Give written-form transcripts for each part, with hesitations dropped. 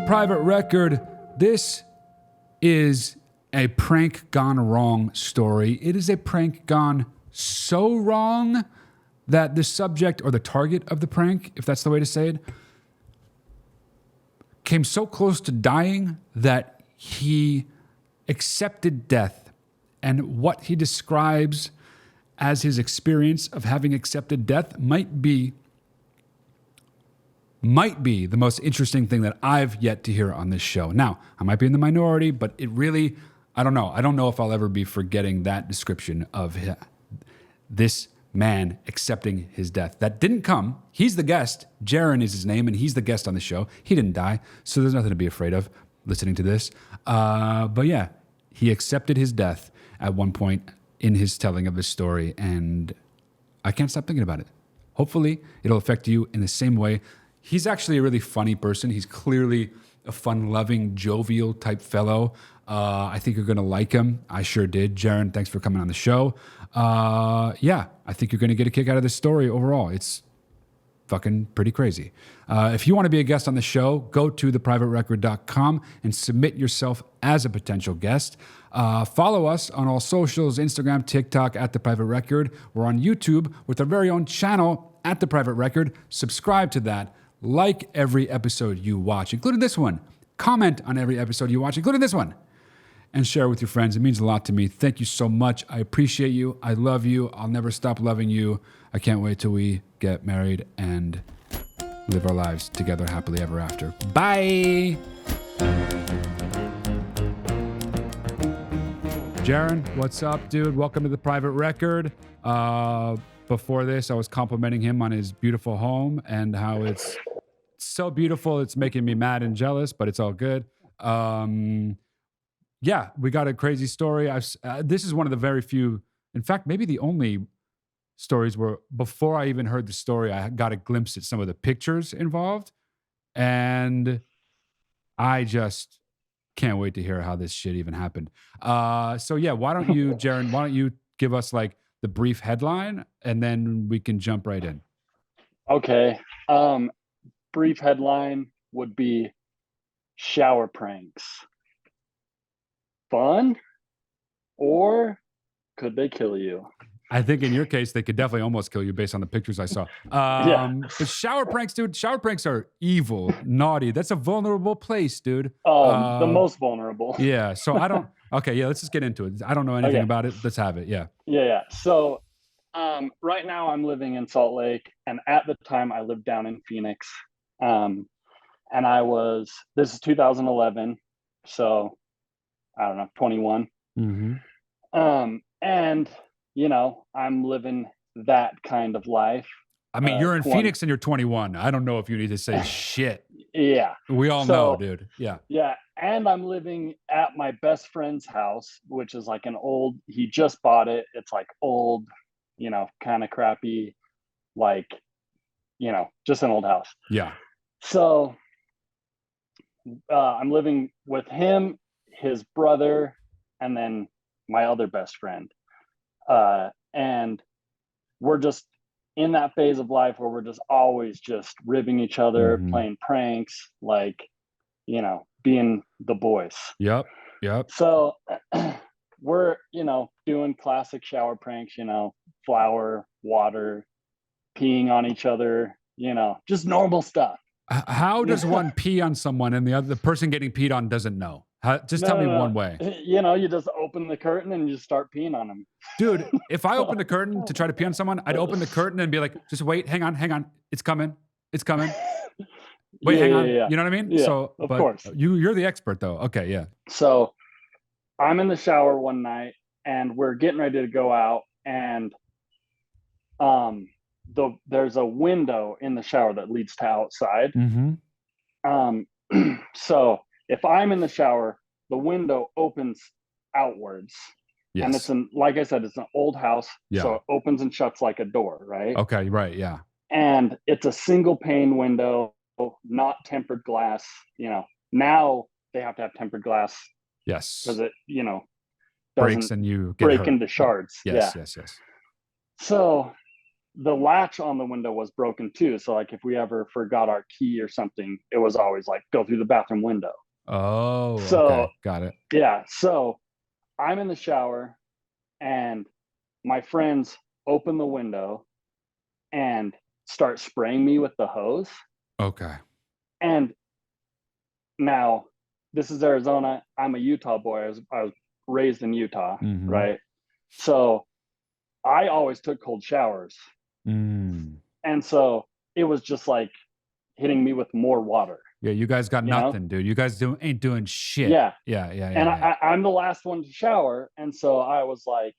Private Record. This is a prank gone wrong story. It is a prank gone so wrong that the subject or the target of the prank, if that's the way to say it, came so close to dying that he accepted death. And what he describes as his experience of having accepted death might be the most interesting thing that I've yet to hear on this show. Now, I might be in the minority, but it really, I don't know. I don't know if I'll ever be forgetting that description of this man accepting his death. That didn't come. He's the guest. Jaron is his name, and he's the guest on the show. He didn't die, so there's nothing to be afraid of listening to this. But yeah, he accepted his death at one point in his telling of his story, and I can't stop thinking about it. Hopefully, it'll affect you in the same way. He's actually a really funny person. He's clearly a fun-loving, jovial type fellow. I think you're going to like him. I sure did. Jaron, thanks for coming on the show. Yeah, I think you're going to get a kick out of this story overall. It's fucking pretty crazy. If you want to be a guest on the show, go to theprivaterecord.com and submit yourself as a potential guest. Follow us on all socials, Instagram, TikTok, at The Private Record. We're on YouTube with our very own channel, at The Private Record. Subscribe to that. Like every episode you watch, including this one. Comment on every episode you watch, including this one. And share with your friends. It means a lot to me. Thank you so much. I appreciate you. I love you. I'll never stop loving you. I can't wait till we get married and live our lives together happily ever after. Bye. Jaron, what's up, dude? Welcome to The Private Record. Before this, I was complimenting him on his beautiful home and how it's so beautiful. It's making me mad and jealous, but it's all good. Yeah, we got a crazy story. This is one of the very few, in fact, maybe the only stories where before I even heard the story, I got a glimpse at some of the pictures involved. And I just can't wait to hear how this shit even happened. So yeah, why don't you, Jaron, give us like the brief headline and then we can jump right in. Okay. Brief headline would be shower pranks. Fun, or could they kill you? I think in your case, they could definitely almost kill you based on the pictures I saw. But shower pranks, dude, shower pranks are evil, naughty. That's a vulnerable place, dude. Oh, the most vulnerable. Yeah, so I don't, okay, yeah, let's just get into it. I don't know anything about it. Let's have it, yeah. Yeah. So right now I'm living in Salt Lake, and at the time I lived down in Phoenix. And this is 2011, so I don't know, 21. Mm-hmm. And, you know, I'm living that kind of life. I mean, you're in Phoenix and you're 21. I don't know if you need to say shit. Yeah. We all know, dude. Yeah. Yeah. And I'm living at my best friend's house, which is like he just bought it. It's like old, you know, kind of crappy, like, you know, just an old house. Yeah. So I'm living with him, his brother, and then my other best friend. And we're just in that phase of life where we're just always just ribbing each other, playing pranks, like, you know, being the boys. Yep. So we're, you know, doing classic shower pranks, you know, flour, water, peeing on each other, you know, just normal stuff. How does one pee on someone and the person getting peed on doesn't know? Tell me one way. You know, you just open the curtain and you just start peeing on them. Dude, if I open the curtain to try to pee on someone, I'd open the curtain and be like, just wait, hang on. It's coming. Wait, hang on. Yeah. You know what I mean? Yeah, so, of course. You're the expert though. Okay, yeah. So I'm in the shower one night and we're getting ready to go out, and there's a window in the shower that leads to outside. So if I'm in the shower, the window opens outwards. Yes. And it's like I said, it's an old house. Yeah. So it opens and shuts like a door, right? Okay, right, yeah. And it's a single pane window, not tempered glass. You know, now they have to have tempered glass. Yes. Because it, you know, breaks and you get break hurt. Into shards. Yes. So the latch on the window was broken too. So like if we ever forgot our key or something, it was always like go through the bathroom window. Oh, So okay. Got it. yeah, so I'm in the shower and my friends open the window and start spraying me with the hose. Okay. And now this is Arizona. I'm a Utah boy. I was raised in Utah, right? So I always took cold showers. And so it was just like hitting me with more water. Yeah, you guys got nothing, dude. You guys ain't doing shit. Yeah. Yeah. And I'm the last one to shower. And so I was like,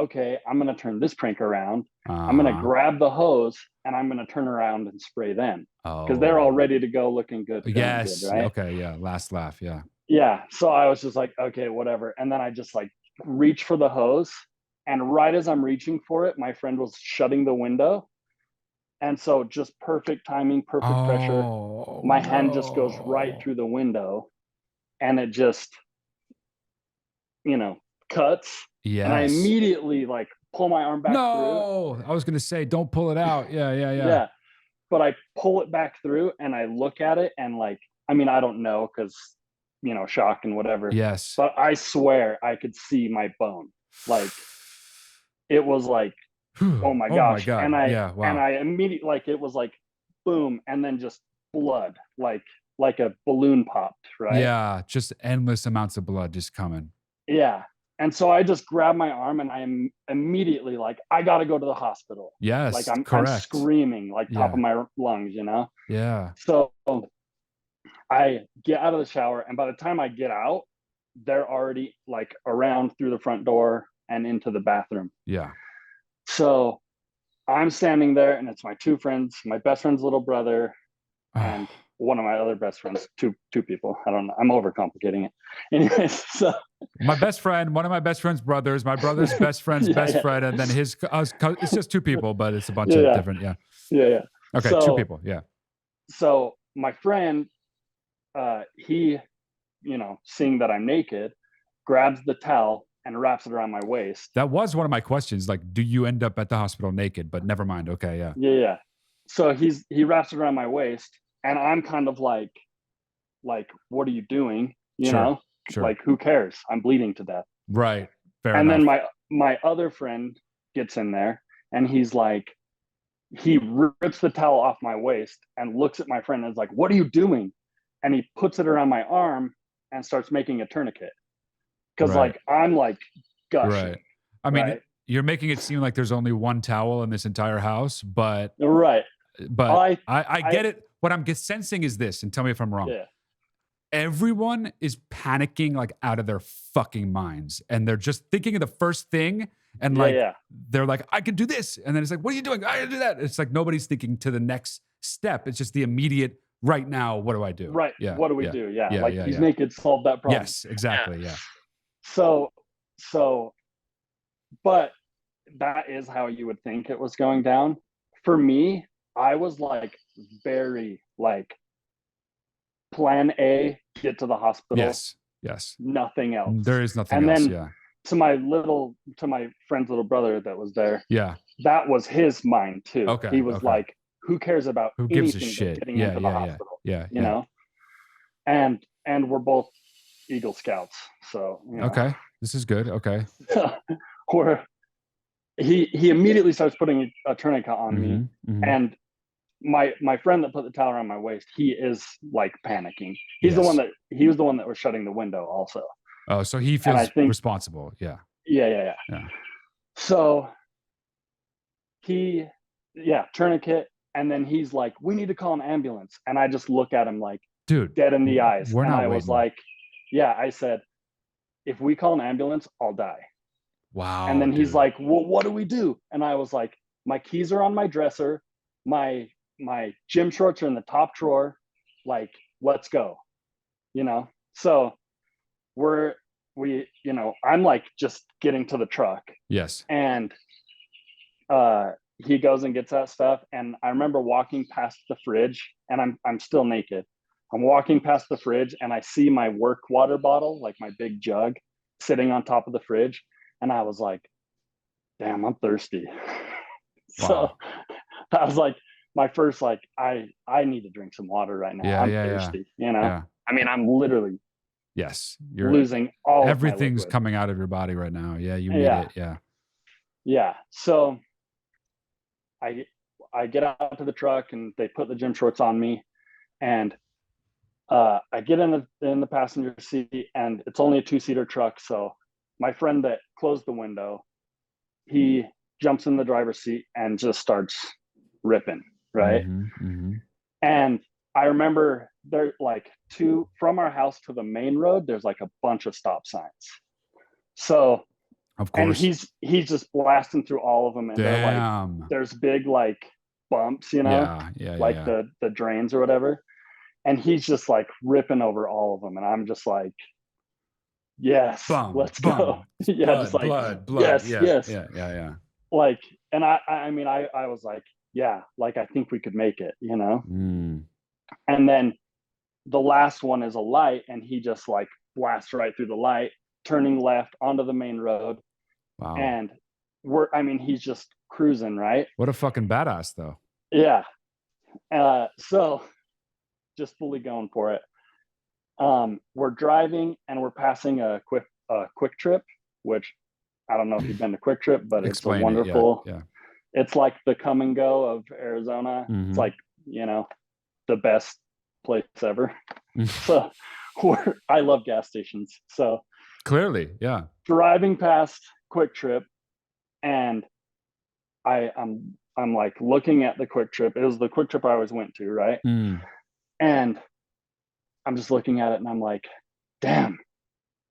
okay, I'm going to turn this prank around. I'm going to grab the hose and I'm going to turn around and spray them. Because they're all ready to go, looking good. Yes. Good, right? Okay. Yeah. Last laugh. Yeah. Yeah. So I was just like, okay, whatever. And then I just like reach for the hose. And right as I'm reaching for it, my friend was shutting the window. And so just perfect timing, perfect pressure. My hand just goes right through the window and it just, cuts. Yes. And I immediately like pull my arm back through. No, I was going to say, don't pull it out. Yeah. Yeah. But I pull it back through and I look at it and like, I mean, I don't know because, shock and whatever. Yes. But I swear I could see my bone. Like, it was like, oh my gosh. God. And wow. And I immediately, like, it was like, boom. And then just blood, like a balloon popped, right? Yeah. Just endless amounts of blood just coming. Yeah. And so I just grabbed my arm and I'm immediately like, I got to go to the hospital. Yes. Like I'm correct. screaming like top of my lungs, Yeah. So I get out of the shower and by the time I get out, they're already like around through the front door and into the bathroom. Yeah. So I'm standing there and it's my two friends, my best friend's little brother and one of my other best friends, two people. I don't know. I'm overcomplicating it. Anyways, so my best friend, one of my best friend's brothers, my brother's best friend's best friend, and then his. It's just two people, but it's a bunch of different. Yeah. Okay, so, two people. Yeah. So my friend, he, seeing that I'm naked, grabs the towel and wraps it around my waist. That was one of my questions. Like, do you end up at the hospital naked? But never mind. Okay. Yeah. Yeah. So he wraps it around my waist. And I'm kind of like, what are you doing? You know, like, who cares? I'm bleeding to death. Right. Fair and enough. Then my other friend gets in there and he's like, he rips the towel off my waist and looks at my friend and is like, what are you doing? And he puts it around my arm and starts making a tourniquet. Cause like, I'm like gushing. Right. I mean, you're making it seem like there's only one towel in this entire house, but But I get it. What I'm sensing is this, and tell me if I'm wrong. Yeah. Everyone is panicking like out of their fucking minds. And they're just thinking of the first thing. And they're like, I can do this. And then it's like, what are you doing? I can do that. It's like nobody's thinking to the next step. It's just the immediate right now. What do I do? Right. Yeah. What do we do? Yeah. Like he's naked, solve that problem. Yes, exactly. Yeah. So, but that is how you would think it was going down. For me, I was like very like plan A, get to the hospital. Yes. Nothing else. There is nothing and else. Then to my friend's little brother that was there. Yeah. That was his mind too. Okay. He was like, who cares about who gives a shit? Getting into the hospital? Yeah. You know? And we're both Eagle Scouts. So okay. This is good. Okay. He immediately starts putting a tourniquet on me. And my friend that put the towel around my waist, he is like panicking. He was the one that was shutting the window also. Oh, so he feels responsible. Yeah. So tourniquet. And then he's like, we need to call an ambulance. And I just look at him like, dude, dead in the eyes. We're not I was like, I said, if we call an ambulance, I'll die. Wow. And then he's like, well, what do we do? And I was like, my keys are on my dresser. My gym shorts are in the top drawer. Like, let's go. So I'm like just getting to the truck. Yes. And he goes and gets that stuff. And I remember walking past the fridge and I'm still naked. I'm walking past the fridge and I see my work water bottle, like my big jug, sitting on top of the fridge. And I was like, damn, I'm thirsty. Wow. I was like, my first, like, I need to drink some water right now. Yeah, I'm yeah, thirsty, you know? yeah. I mean, I'm literally Yes, losing all of my everything's liquid. coming out of your body right now. Yeah, you need Yeah. it. Yeah. Yeah. So I I get out to the truck and they put the gym shorts on me, and I get in the passenger seat, and it's only a 2-seater truck. So my friend that closed the window, he jumps in the driver's seat and just starts ripping, right? And I remember there, like, from our house to the main road, there's like a bunch of stop signs. So, Of and course. he's just blasting through all of them, and they're like, Damn. there's big like bumps, you know, like the drains or whatever, and he's just like ripping over all of them, and I'm just like, yes, let's go. Yeah, blood, just like blood. yes, Yeah, yes. yeah. Like, and I mean, I was like, yeah, like, I think we could make it, you know? And then the last one is a light, and he just like blasts right through the light, turning left onto the main road. Wow. And he's just cruising, right? What a fucking badass, though. Yeah. So just fully going for it. We're driving and we're passing a quick trip, which I don't know if you've been to Quick Trip, but Explain it's a wonderful. Yeah. It's like the come and go of Arizona. It's like, you know, the best place ever. So I love gas stations. So clearly, yeah. Driving past Quick Trip, and I'm like looking at the Quick Trip. It was the Quick Trip I always went to, right? And I'm just looking at it, and I'm like, damn,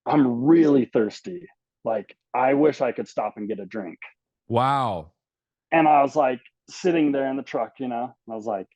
I'm really thirsty. Like, I wish I could stop and get a drink. Wow. And I was like sitting there in the truck, you know, and I was like,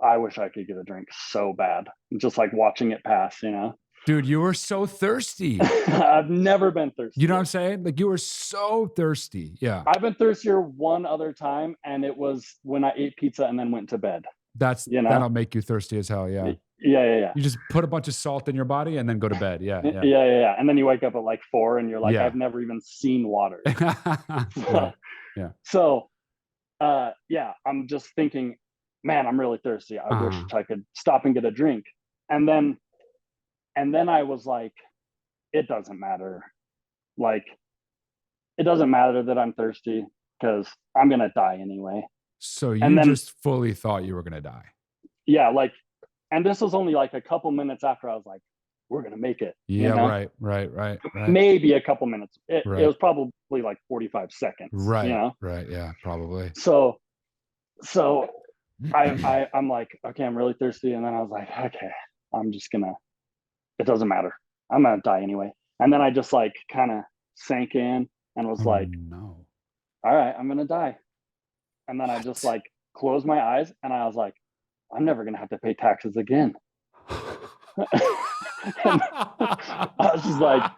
I wish I could get a drink so bad. Just like watching it pass, you know. Dude, you were so thirsty. I've never been thirsty. You know what I'm saying? Like, you were so thirsty. Yeah. I've been thirstier one other time, and it was when I ate pizza and then went to bed. That'll make you thirsty as hell. Yeah. Yeah. You just put a bunch of salt in your body and then go to bed. Yeah. And then you wake up at like 4 and you're like, I've never even seen water. Yeah. So, I'm just thinking, man, I'm really thirsty. I wish I could stop and get a drink. And then I was like, it doesn't matter. Like, it doesn't matter that I'm thirsty because I'm going to die anyway. So you just fully thought you were going to die. Yeah. Like, and this was only like a couple minutes after I was like, we're going to make it. Yeah. You know? Right. Maybe a couple minutes. It was probably like 45 seconds. Right. You know? Right. Yeah, probably. So I'm like, okay, I'm really thirsty. And then I was like, okay, it doesn't matter. I'm going to die anyway. And then I just like kind of sank in and was like, no. All right, I'm going to die. And then I just like closed my eyes and I was like, I'm never going to have to pay taxes again. I was just like,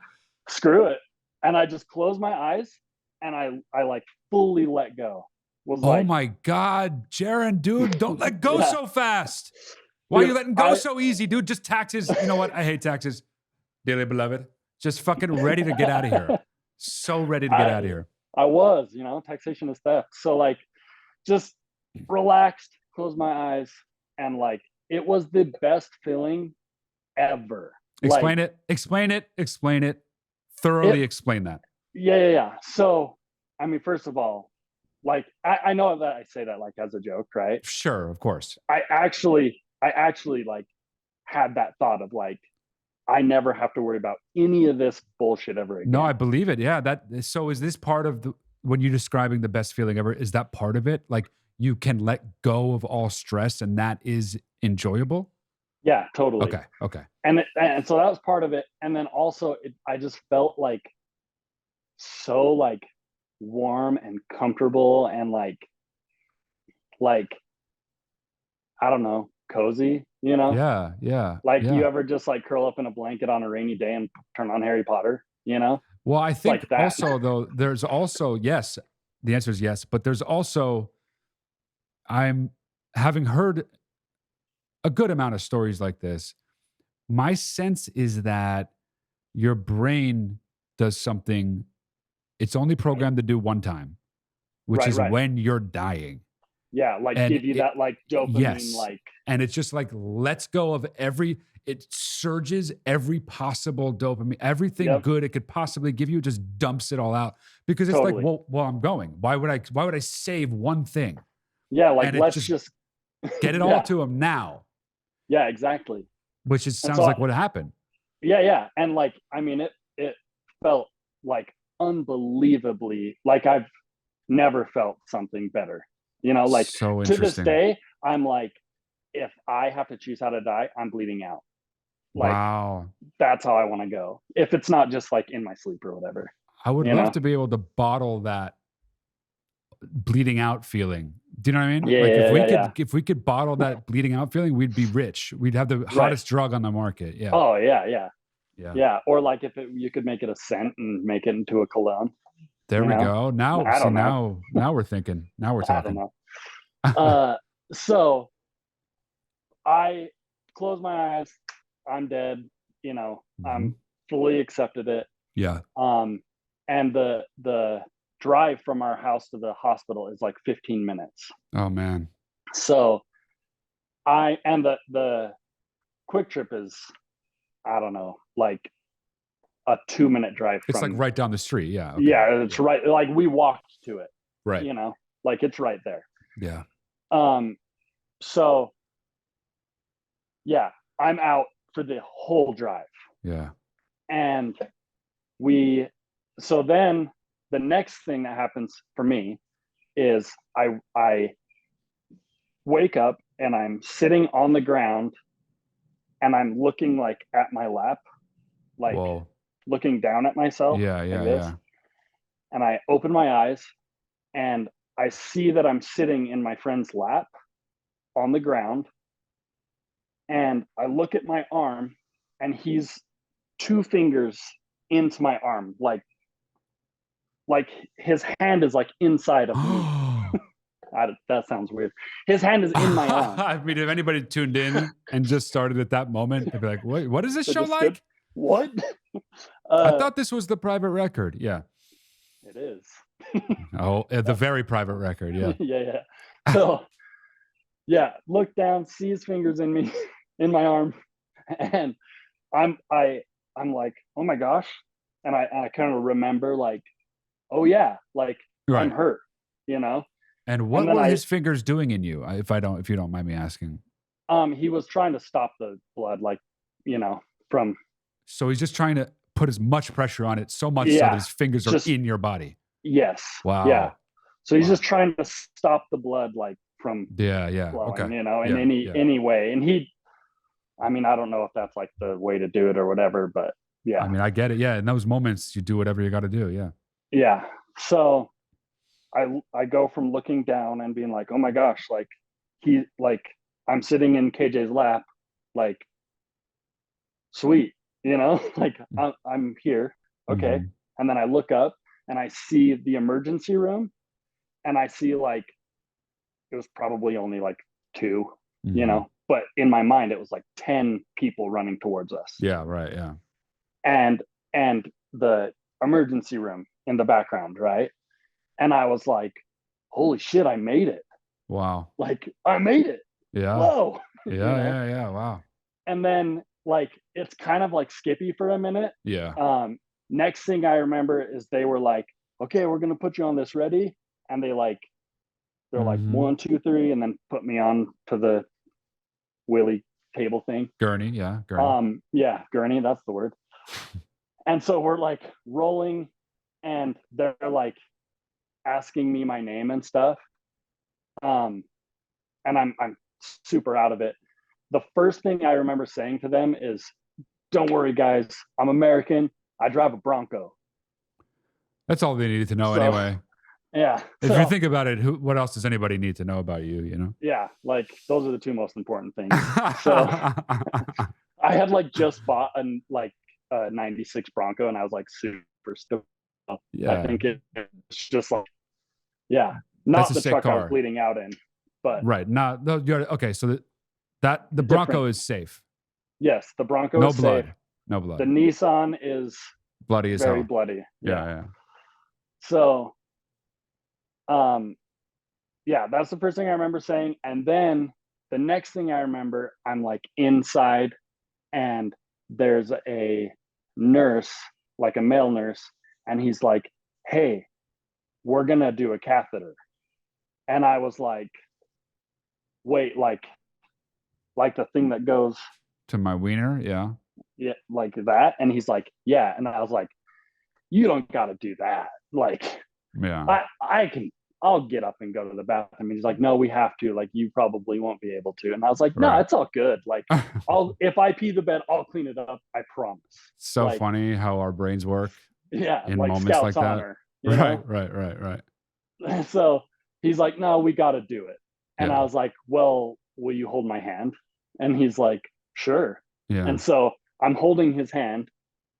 screw it. And I just closed my eyes and I like fully let go. My God, Jaron, dude, don't let go so fast. Why are you letting go so easy, dude? Just taxes. You know what? I hate taxes. Dearly beloved. Just fucking ready to get out of here. So ready to get out of here. I was, you know, taxation is theft. So like, just relaxed, closed my eyes, and like, it was the best feeling ever. Explain it. Thoroughly explain that. Yeah. So, I mean, first of all, like, I know that I say that like as a joke, right? Sure, of course. I actually like had that thought of like, I never have to worry about any of this bullshit ever again. No, I believe it. Yeah. So is this part of when you're describing the best feeling ever, is that part of it? Like, you can let go of all stress and that is enjoyable? Yeah, totally. Okay. And so that was part of it. And then also I just felt like so like warm and comfortable and like I don't know, cozy, you know? Yeah. Like, you ever just like curl up in a blanket on a rainy day and turn on Harry Potter, you know? Well, I think like that. Also though, there's also, yes, the answer is yes, but there's also, I'm having heard a good amount of stories like this. My sense is that your brain does something it's only programmed to do one time, which is when you're dying. Yeah, like And give you that like dopamine, yes. like, And it's just like lets go of it surges every possible dopamine, everything good it could possibly give you, just dumps it all out because it's like, totally. well, I'm going. Why would I save one thing? Yeah, like And let's just get it all to him now. Yeah, exactly. Which sounds like what happened. Yeah. And like, I mean, it felt like unbelievably like I've never felt something better. You know, like so to this day, I'm like, if I have to choose how to die, I'm bleeding out. Like, wow. That's how I want to go. If it's not just like in my sleep or whatever. I would love to be able to bottle that bleeding out feeling. Do you know what I mean? If we could bottle that bleeding out feeling, we'd be rich. We'd have the hottest drug on the market. Yeah. Oh yeah. Or like if you could make it a scent and make it into a cologne. There we go. Now, now we're thinking. Now we're talking. I don't know. So I close my eyes. I'm dead. You know, I'm fully accepted it. Yeah. And the drive from our house to the hospital is like 15 minutes. Oh man. So the quick trip is, I don't know, like a 2-minute drive. It's like right down the street. Yeah. Okay. Yeah. It's right. Like we walked to it. Right. You know, like it's right there. Yeah. So yeah, I'm out for the whole drive. Yeah. And so then the next thing that happens for me is I wake up and I'm sitting on the ground and I'm looking like at my lap, like Whoa. looking down at myself. Yeah. And I open my eyes and I see that I'm sitting in my friend's lap on the ground. And I look at my arm and he's 2 fingers into my arm, like his hand is like inside of me. That sounds weird. His hand is in my arm. I mean, if anybody tuned in and just started at that moment, they'd be like, "Wait, what is this show like? What?" I thought this was the private record. Yeah, it is. The very private record. Yeah. Yeah. So, yeah, look down, see his fingers in me, in my arm, and I'm like, oh my gosh, and I kind of remember like, oh yeah, like I'm hurt, you know. And what were his fingers doing in you? If you don't mind me asking. He was trying to stop the blood, like, you know, from. So he's just trying to put as much pressure on it, so much so that his fingers are in your body. Yes. Wow. Yeah. So he's just trying to stop the blood, like from. Yeah. Flowing, okay. You know, in any way, and I mean, I don't know if that's like the way to do it or whatever, but yeah. I mean, I get it. Yeah. In those moments, you do whatever you got to do. Yeah. Yeah. So I go from looking down and being like, oh my gosh, like I'm sitting in KJ's lap, like, sweet, you know, like I'm here. Okay. And then I look up and I see the emergency room and I see like, it was probably only like 2, you know, but in my mind, it was like 10 people running towards us. Yeah. Right. Yeah. And the emergency room in the background. Right. And I was like, holy shit, I made it. Wow. Like I made it. Yeah. Whoa. Yeah. Wow. And then like, it's kind of like Skippy for a minute. Yeah. Next thing I remember is they were like, okay, we're going to put you on this, ready? And they're like 1, 2, 3, and then put me on to the wheelie table thing. Gurney. Yeah. Gurney. Yeah. Gurney. That's the word. And so we're like rolling and they're like asking me my name and stuff. And I'm super out of it. The first thing I remember saying to them is, don't worry guys, I'm American. I drive a Bronco. That's all they needed to know anyway. Yeah. If you think about it, what else does anybody need to know about you, you know? Yeah. Like those are the 2 most important things. So I had like just bought a 96 Bronco and I was like super stoked. Yeah. I think it's just like, yeah, not the truck I was bleeding out in, but. Right. Okay. So the Bronco is safe. Yes. The Bronco is safe. No blood. The Nissan is bloody as very hell. bloody. Yeah. So, yeah, that's the first thing I remember saying. And then the next thing I remember, I'm like inside, and there's a nurse, like a male nurse, and he's like, "Hey, we're gonna do a catheter." And I was like, "Wait, like the thing that goes, To my wiener, yeah. yeah, like that?" And he's like, "Yeah." And I was like, "You don't got to do that. Like, Yeah. I can, I'll get up and go to the bathroom." And he's like, "No, we have to. Like, you probably won't be able to." And I was like, "No, Right. it's all good. Like, if I pee the bed, I'll clean it up. I promise." So Like, funny how our brains work yeah, in like moments Scout's like that. honor, you Right, know? right, right, right. So he's like, "No, we got to do it." And Yeah. I was like, "Well, will you hold my hand?" And he's like, "Sure." Yeah. And so I'm holding his hand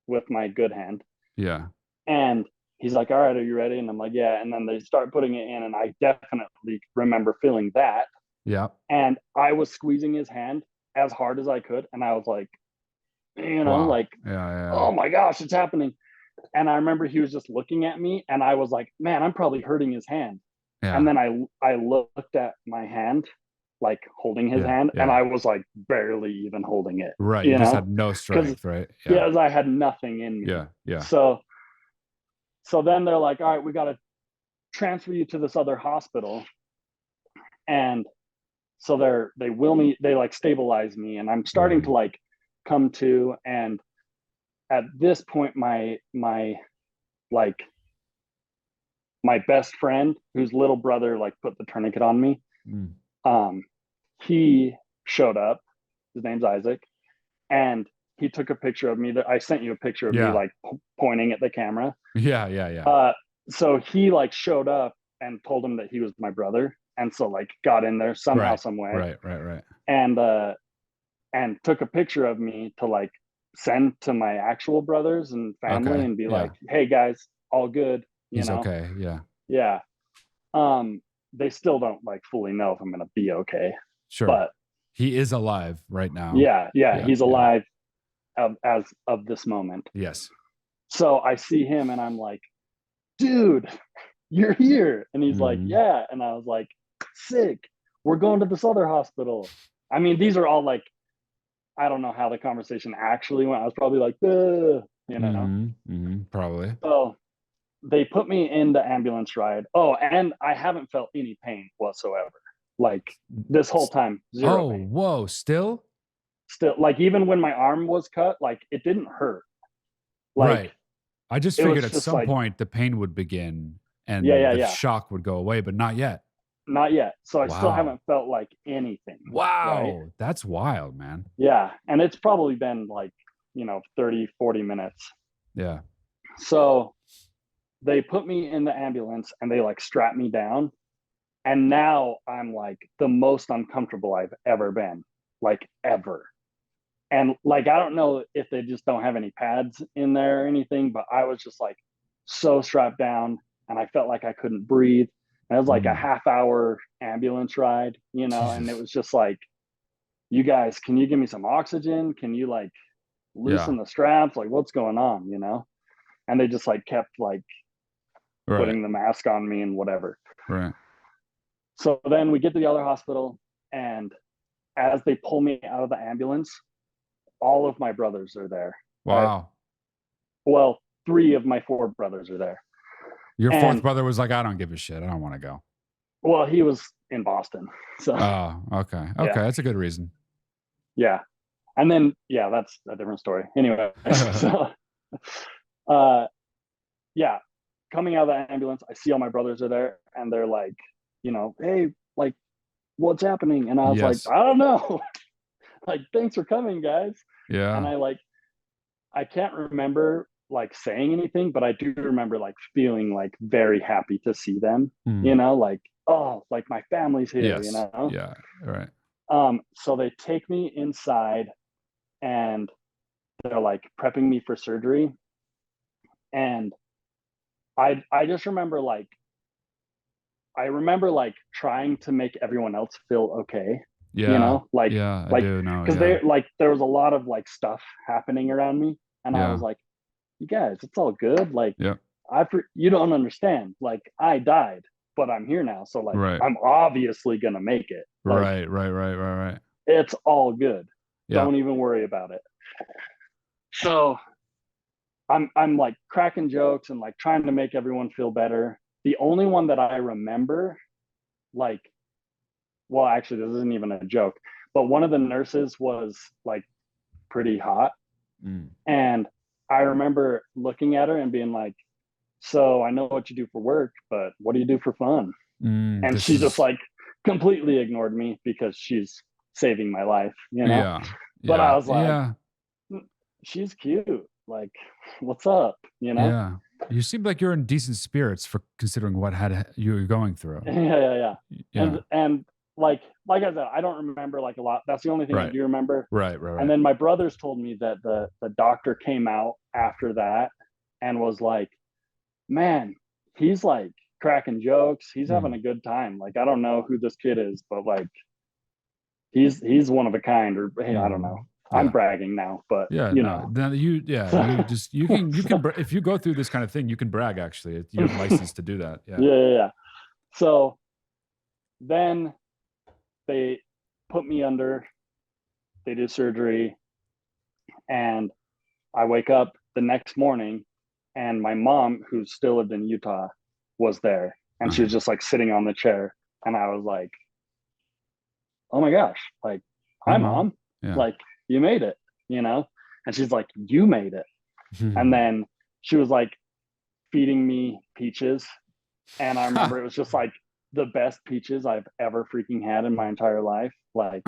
with my good hand. Yeah. And he's like, "All right, are you ready?" And I'm like, "Yeah." And then they start putting it in. And I definitely remember feeling that. Yeah. And I was squeezing his hand as hard as I could. And I was like, Wow. like, Yeah, yeah. "Oh my gosh, it's happening." And I remember he was just looking at me, and I was like, "Man, I'm probably hurting his hand." And Yeah. then I looked at my hand, like holding his Yeah. hand, and Yeah. I was like barely even holding it, Right. You just had no because strength, right? Yeah. yeah, I had nothing in me. Yeah. Yeah. So then they're like, "All right, we got to transfer you to this other hospital." And so they like stabilize me, and I'm starting to like come to. And at this point, like my best friend, whose little brother like put the tourniquet on me, Mm. um, he showed up. His name's Isaac, and he took a picture of me. That I sent you a picture of me Yeah. like pointing at the camera. Yeah. Yeah. Yeah. So he like showed up and told him that he was my brother, and so like got in there somehow, Right. some way, Right. Right. Right. and took a picture of me to like send to my actual brothers and family Okay. and be like, Yeah. "Hey guys, all good," He's okay. Yeah. Yeah. Um, they still don't like fully know if I'm gonna be okay, Sure. but He is alive right now. yeah, Yeah. he's Yeah. alive as of this moment. Yes. So I see him and I'm like, "Dude, you're here." And he's like, Hmm. "Yeah." And I was like, "Sick. We're going to this other hospital." I mean, these are all like, I don't know how the conversation actually went. I was probably like, you know. Hmm. Hmm. Probably. So they put me in the ambulance ride. Oh, and I haven't felt any pain whatsoever. Like this whole time, zero Oh, pain. whoa. Still? Still, like even when my arm was cut, like it didn't hurt. Like Right. I just it figured was at just some like, point the pain would begin yeah, and yeah, the yeah. shock would go away, but not yet. Not yet. So I still Wow. haven't felt like anything. Right. Wow. That's wild, man. Yeah. And it's probably been like, 30, 40 minutes. Yeah. So they put me in the ambulance and they like strap me down. And now I'm like the most uncomfortable I've ever been, like ever. And like, I don't know if they just don't have any pads in there or anything, but I was just like so strapped down and I felt like I couldn't breathe. And it was like a Mm. half-hour ambulance ride, and it Jesus. was just like, "You guys, can you give me some oxygen? Can you like Yeah. loosen the straps? Like, what's going on?" And they just like kept like Right. putting the mask on me and whatever. Right. So then we get to the other hospital, and as they pull me out of the ambulance, all of my brothers are there. Right. Wow. Well, three of my four brothers are there. Your fourth And brother was like, I don't give a shit. I don't want to go. well, he was in Boston. So Oh, okay. Okay. yeah, That's a good reason. yeah. And then yeah, that's a different story. Anyway, so uh yeah, coming out of the ambulance, I see all my brothers are there and they're like, "Hey, like what's happening?" And I was like, Yes. "I don't know." Like, "Thanks for coming, guys." And Yeah. I can't remember like saying anything, but I do remember like feeling like very happy to see them, Mm. like, "Oh, like my family's here." Yes. Yeah. Right. So they take me inside and they're like prepping me for surgery. And I just remember like trying to make everyone else feel okay, Yeah. like Yeah. I like do know. because Yeah. there was a lot of like stuff happening around me, and I was Yeah. like, "You guys, it's all good. Like Yeah. you don't understand. Like I died." but I'm here now. So like, Right. I'm obviously going to make it. Like, Right. it's all good. Yeah. Don't even worry about it. So I'm like cracking jokes and like trying to make everyone feel better. The only one that I remember, like, well, actually, this isn't even a joke, but one of the nurses was like pretty hot. And I remember looking at her and being like, so I know what you do for work, but what do you do for fun? And she just like completely ignored me because she's saving my life, you know? Yeah. But I was like, Yeah. she's cute. Like, what's up? You know? Yeah. You seem like you're in decent spirits for considering what you were going through. Yeah. Yeah. And like I said, I don't remember like a lot. That's the only thing I do remember. Right. And then my brothers told me that the doctor came out after that and was like, man, he's like cracking jokes. He's having a good time. Like, I don't know who this kid is, but like, he's one of a kind. Or hey, I don't know. I'm bragging now, but you know, you can if you go through this kind of thing, you can brag. Actually, you have license to do that. Yeah. So then they put me under. They do surgery, and I wake up the next morning, and my mom, who still lived in Utah, was there, and she was just like sitting on the chair, and I was like, "Oh my gosh! Like, hi, mom! Like, you made it, you know?" And she's like, "You made it." And then she was like feeding me peaches, and I remember it was just like the best peaches I've ever freaking had in my entire life. Like,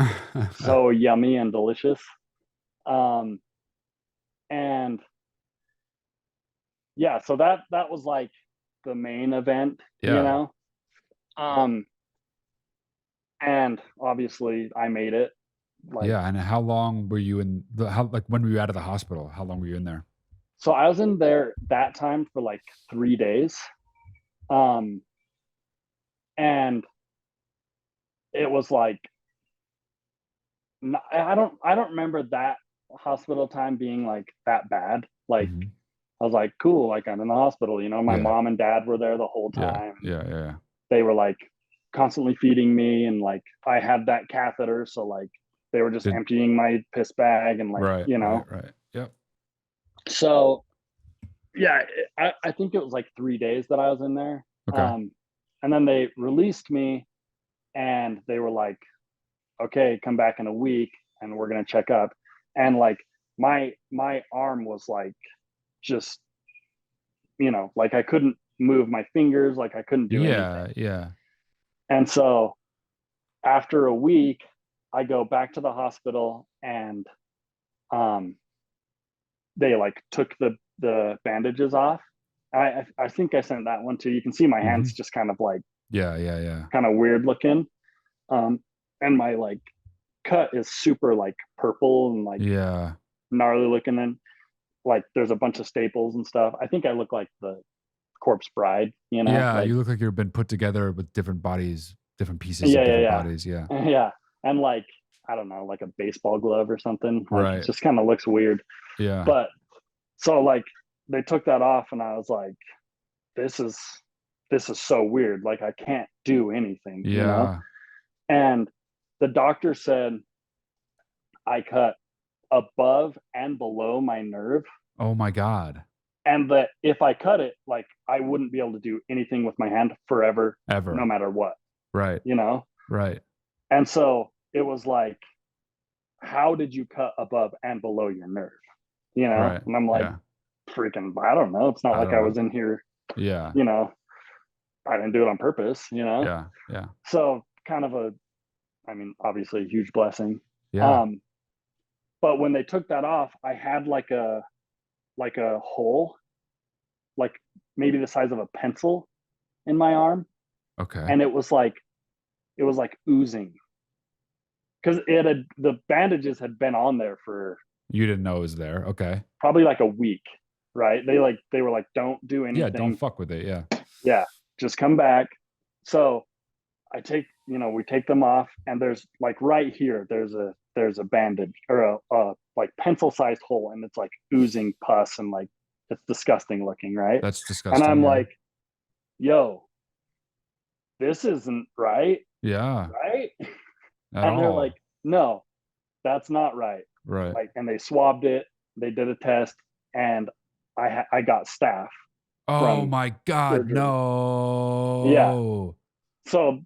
so yummy and delicious. And yeah, so that was like the main event, you know. And obviously I made it. Like, and how long were you in when were you out of the hospital? How long were you in there? So I was in there that time for like 3 days. And it was like, I don't remember that hospital time being like that bad. Like, I was like, cool, like I'm in the hospital, you know, my mom and dad were there the whole time. Yeah. They were like constantly feeding me, and like I had that catheter, so like they were just emptying my piss bag and like, you know. Right. Yep. So yeah, I think it was like 3 days that I was in there. Okay. And then they released me, and they were like, okay, come back in a week and we're gonna check up. And like my arm was like just, you know, like I couldn't move my fingers, like I couldn't do anything. Yeah. And so after a week, I go back to the hospital, and they like took the bandages off. I think I sent that one too. You can see my hands just kind of like kind of weird looking. And my like cut is super like purple and like gnarly looking, and like there's a bunch of staples and stuff. I think I look like the corpse bride, you know? Yeah, like, you look like you've been put together with different bodies, different pieces of different bodies. Yeah. And like, I don't know, like a baseball glove or something. Like, it just kind of looks weird. Yeah. But so like they took that off, and I was like, this is so weird. Like, I can't do anything, you know? And the doctor said I cut above and below my nerve. Oh my God. And that if I cut it, like I wouldn't be able to do anything with my hand forever, ever, no matter what. Right. You know? Right. And so it was like, how did you cut above and below your nerve? You know? Right. And I'm like, freaking, I don't know. It's not like I was in here. Yeah. You know, I didn't do it on purpose, you know? Yeah. So kind of obviously a huge blessing. Yeah. But when they took that off, I had like a hole, like maybe the size of a pencil in my arm. Okay. And it was like oozing, because the bandages had been on there for, you didn't know it was there. Okay. Probably like a week, right? They were like, don't do anything. Yeah, don't fuck with it. Yeah, just come back. So we take them off, and there's like right here, there's a bandage or a like pencil sized hole, and it's like oozing pus, and like it's disgusting looking, right? That's disgusting. And I'm like, yo, this isn't right, Yeah. right? At And they're like, all. no, that's not right. Right. Like, and they swabbed it, they did a test, and I got staph Oh from my God, surgery. Yeah. no. So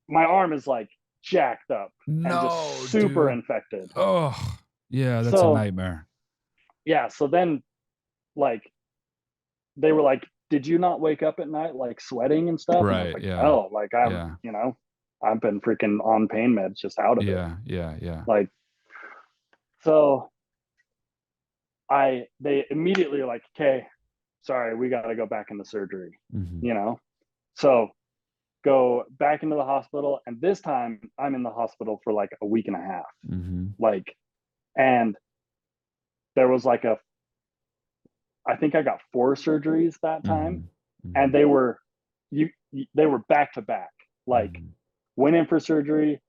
my arm is like jacked up and just No, super dude. infected. Oh, yeah, that's a So nightmare. yeah, so then like they were like, "Did you not wake up at night like sweating and stuff?" And I was Right, like, yeah. "No, like I'm, Yeah. I've been freaking on pain meds just out of it." Yeah, yeah, yeah. Like, so they immediately were like, "Okay, sorry, we got to go back into surgery." Mhm. You know? So go back into the hospital, and this time I'm in the hospital for like a week and a half. Mhm. Like, and there was like I think I got 4 surgeries that time, Mhm. and Mhm. they were back to back. Like, Mhm. went in for surgery,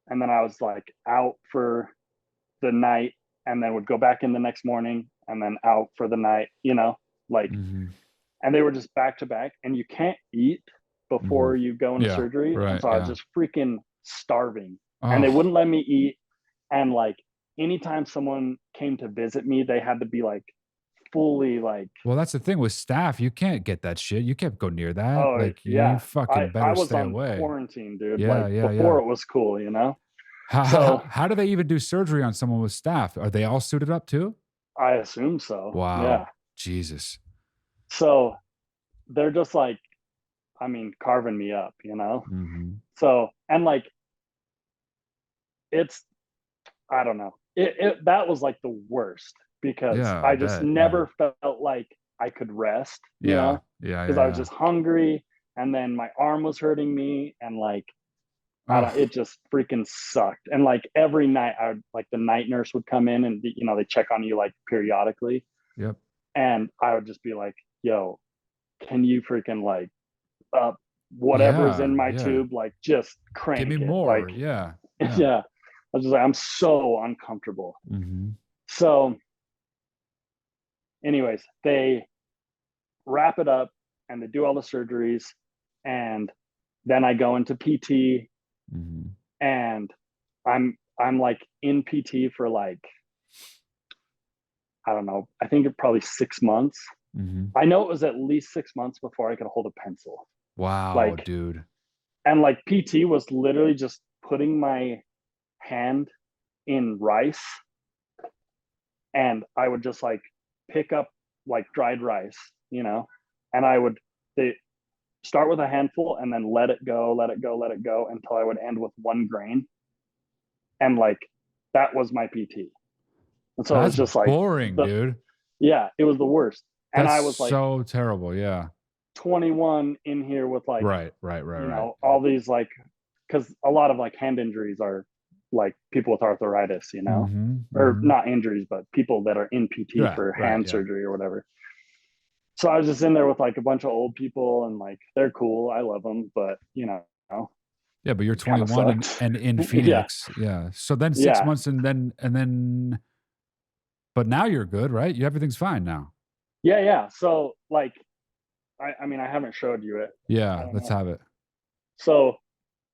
and then I was like out for the night, and then would go back in the next morning, and then out for the night. Like, Mhm. and they were just back to back, and you can't eat before Mhm. you go into Yeah, surgery, and right, so I was yeah. just freaking starving, and they Oh, wouldn't let me eat, and like anytime someone came to visit me, they had to be like fully like, well, that's the thing with staff, you can't get that shit, you can't go near that, oh like, you yeah, fucking I better was stay on away. quarantine, dude. Yeah, Like yeah, before yeah. it was cool, How So how do they even do surgery on someone with staff? Are they all suited up too? I assume so. Yeah. Wow. Jesus. So they're just like, I mean, carving me up. Mhm. So, and like it's, I don't know. That was like the worst because Yeah, I I just bet, yeah. never felt like I could rest, Yeah. Yeah, because yeah, I was yeah. just hungry, and then my arm was hurting me, and like I don't, Ugh. it just freaking sucked. And like every night I would, like, the night nurse would come in, and they check on you like periodically, Yep. and I would just be like, yo, can you freaking like up whatever's Yeah, in my yeah. tube, like just Give me crank it. Like, more, yeah, yeah. yeah. I was just like, I'm so uncomfortable. Mhm. So, anyways, they wrap it up and they do all the surgeries, and then I go into PT, Mhm. and I'm like in PT for like, I don't know, I think it probably 6 months. Mhm. I know it was at least 6 months before I could hold a pencil. Wow, Like, dude. and like PT was literally just putting my hand in rice, and I would just like pick up like dried rice, and I would they start with a handful and then let it go, let it go, let it go until I would end with 1 grain. And like that was my PT. And so it was That's just like boring, the dude. yeah, it was the worst. And That's I was like so terrible, yeah. 21 in here with like, Right, right, right, right. all these like, because a lot of like hand injuries are like people with arthritis, Mhm, or mhm. not injuries, but people that are in PT Right, for right, hand yeah. surgery or whatever. So I was just in there with like a bunch of old people, and like they're cool. I love them, but Yeah, but you're it kind of 21 sucked. and in Yeah, Phoenix, yeah. So then 6 yeah, months and then but now you're good, right? You everything's fine now. yeah, yeah. So like, I mean, I haven't showed you it. I Yeah, don't let's know. have it. So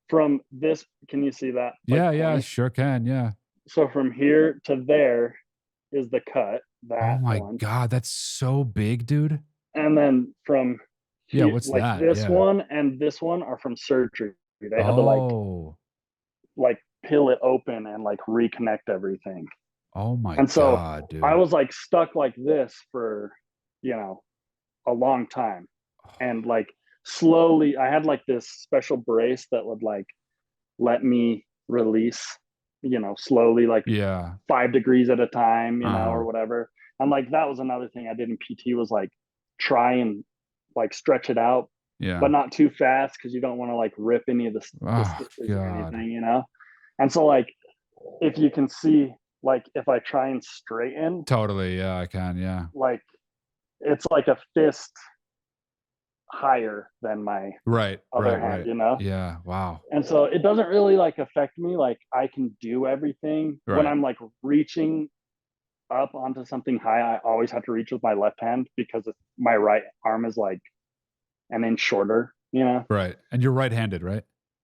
from this, can you see that like Yeah, yeah, point? sure can, yeah. So from here to there is the cut, Oh that my one. god, that's so big, dude. And then from Yeah, here, what's like that? this Yeah. one and this one are from surgery. They had to Oh. like peel it open and like reconnect everything. Oh my And so god, I dude. was like stuck like this for, you know, a long time. And like slowly I had like this special brace that would like let me release, slowly, like Yeah. 5 degrees at a time, or Uh-huh. whatever. And like that was another thing I did in PT, was like try and like stretch it out, but Yeah. not too fast because you don't want to like rip any of the Oh stitches or god. anything. And so like if you can see, like if I try and straighten, Totally, yeah, I can, yeah. like it's like a fist higher than my Right, other right, hand, right. Yeah, wow. And so it doesn't really like affect me. Like I can do everything when Right. I'm like reaching up onto something high. I always have to reach with my left hand because my right arm is like an inch shorter. you know? Right. And you're right-handed, right?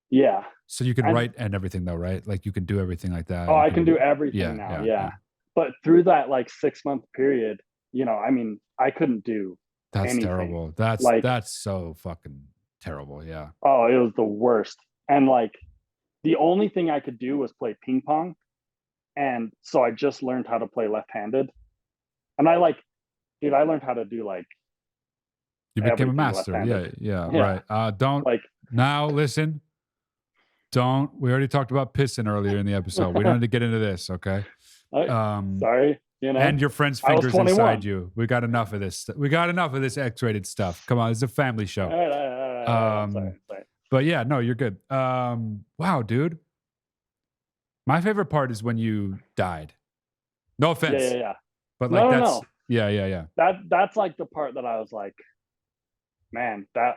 Yeah. So you can And write and everything though, right? Like you can do everything like that. oh, You I can do can, everything yeah, now. yeah, Yeah. yeah. But through that like 6-month period, you know, I mean, I couldn't do That's anything. terrible. Like, That's so fucking terrible. Yeah. oh, it was the worst. And like the only thing I could do was play ping pong. And so I just learned how to play left-handed. And I like, dude, I learned how to do like You became a everything master. left-handed. Yeah, yeah, Yeah. right. Don't Like, now listen. Don't. We already talked about pissing earlier in the episode. We don't need to get into this, okay? Um, sorry, you know, and your friend's I was fingers 21. inside you. We got enough of this. We got enough of this X-rated stuff. Come on, it's a family All show. right, I'm sorry. But yeah, no, you're good. Wow, dude. My favorite part is when you died. No offense, Yeah. but like No. yeah. That's like the part that I was like, man, that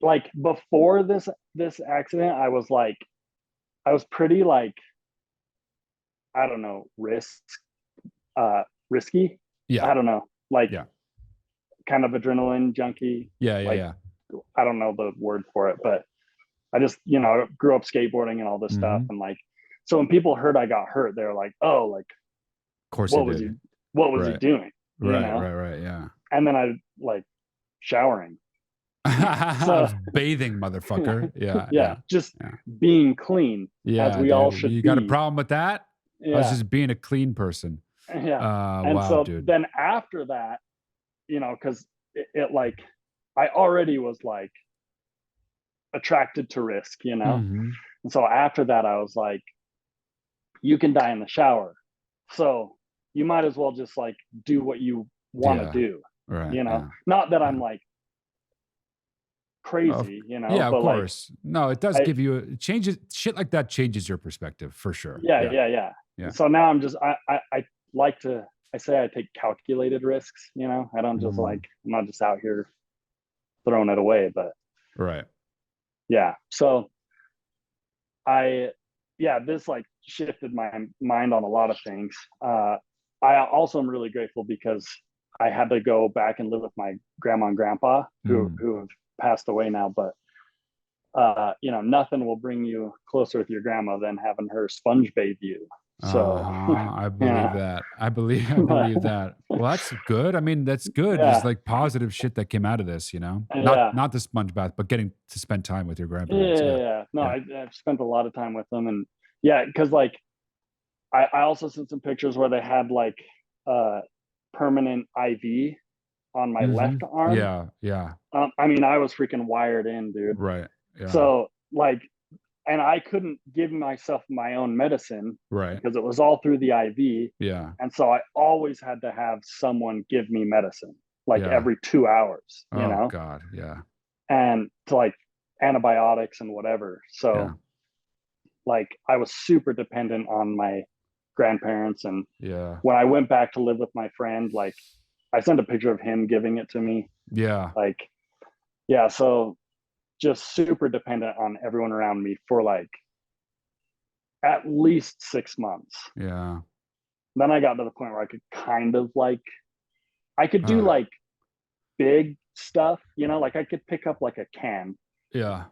like before this accident, I was like, I was pretty like, I don't know, risky. Yeah, I don't know, like yeah, kind of adrenaline junkie. Like, yeah. I don't know the word for it, but I just, you know, grew up skateboarding and all this stuff. Mhm. And like, so when people heard I got hurt, they're like, oh, like, Of course what you was did. he doing? You know? Right, yeah. And then I like showering. I was bathing, motherfucker. Yeah. Just being clean, as we all should be. You got a problem with that? I was Yeah. just being a clean person. Yeah. And wow, so dude. then after that, you know, because it like, I already was like attracted to risk, you know? Mhm. And so after that, I was like, you can die in the shower. So you might as well just like do what you want to Yeah. do, Right. you know? Yeah. Not that I'm like crazy, you know? Yeah, of but course. No, it does I- give you it changes shit like that changes your perspective for sure. Yeah. So now I'm just I like to I say I take calculated risks, you know. I don't just like I'm not just out here throwing it away, but Right. yeah. So this like shifted my mind on a lot of things. I also am really grateful because I had to go back and live with my grandma and grandpa who have passed away now, but you know, nothing will bring you closer with your grandma than having her sponge bathe you. So I believe that. I believe that. Well, that's good. I mean, that's good. Yeah. Just like positive shit that came out of this, you know? Yeah. Not the sponge bath, but getting to spend time with your grandparents. Yeah. No, I've spent a lot of time with them, and because like I also sent some pictures where they had like permanent IV on my left arm. Yeah. I mean, I was freaking wired in, dude. Right. Yeah. So like, and I couldn't give myself my own medicine, right. because it was all through the IV. Yeah. And so I always had to have someone give me medicine, like Yeah. every 2 hours, you Oh know, God. Yeah. and to like antibiotics and whatever. So Yeah. like I was super dependent on my grandparents. And Yeah. when I went back to live with my friend, like I sent a picture of him giving it to me. Yeah. Like, yeah. So just super dependent on everyone around me for like at least 6 months. Yeah. Then I got to the point where I could kind of like, I could do like big stuff, you know, like I could pick up like a can. Yeah.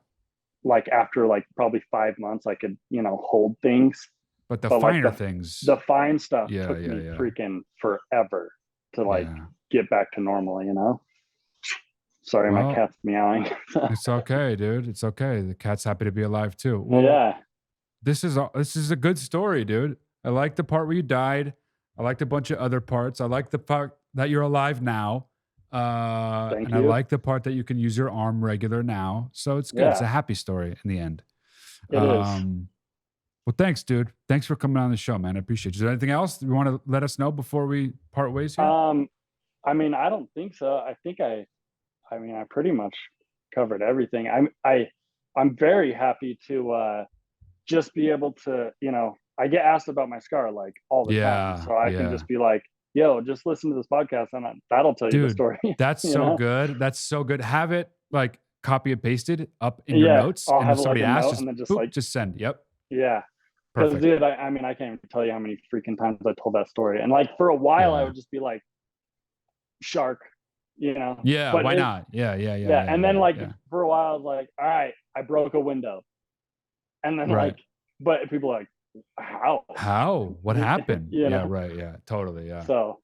Like after like probably 5 months, I could, you know, hold things. But the But, like, finer things. The fine stuff Yeah, took yeah, me yeah. freaking forever to like Yeah. get back to normal, you know? Sorry, Well, my cat's meowing. It's okay, dude. It's okay. The cat's happy to be alive too. Well, Yeah. this is a good story, dude. I like the part where you died. I liked a bunch of other parts. I like the part that you're alive now. Thank And I you. like the part that you can use your arm regular now. So it's good. It's a Yeah. happy story in the end. It is. Well, thanks, dude. Thanks for coming on the show, man. I appreciate you. Is there anything else you want to let us know before we part ways here? I mean, I don't think so. I think I pretty much covered everything. I'm very happy to just be able to, you know, I get asked about my scar like all the time. So I can just be like, yo, just listen to this podcast and that'll tell you the story. That's you so know? good. That's so good. Have it like copy and pasted up in your notes. I'll And have if it somebody like a asks, note and then just boop, like, just send. Yep. yeah. Because Perfect. dude, I mean, I can't even tell you how many freaking times I told that story. And like for a while, I would just be like, shark, you know. Yeah, But why not? Yeah. and then like yeah. for a while I was like, all right, I broke a window. And then Right. but people are like, How? What happened? you Yeah, know. right. Yeah, totally. Yeah. So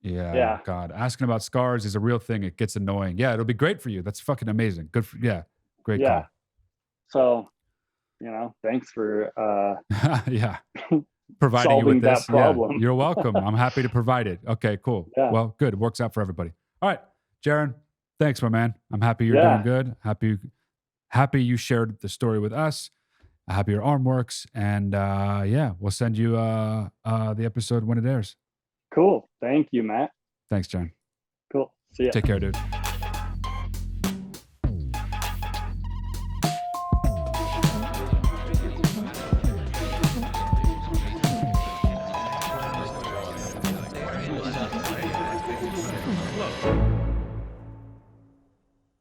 Yeah. yeah. God, asking about scars is a real thing. It gets annoying. Yeah, it'll be great for you. That's fucking amazing. Good for, yeah. Great Yeah. call. So, you know, thanks for Yeah. Providing you with solving that this. Yeah. problem. You're welcome. I'm happy to provide it. Okay, cool. Yeah. Well, good. It works out for everybody. All right. Jaron, thanks, my man. I'm happy you're Yeah. doing good. Happy you shared the story with us. Happy your arm works. And yeah, we'll send you the episode when it airs. Cool. Thank you, Matt. Thanks, Jaron. Cool. See ya. Take care, dude.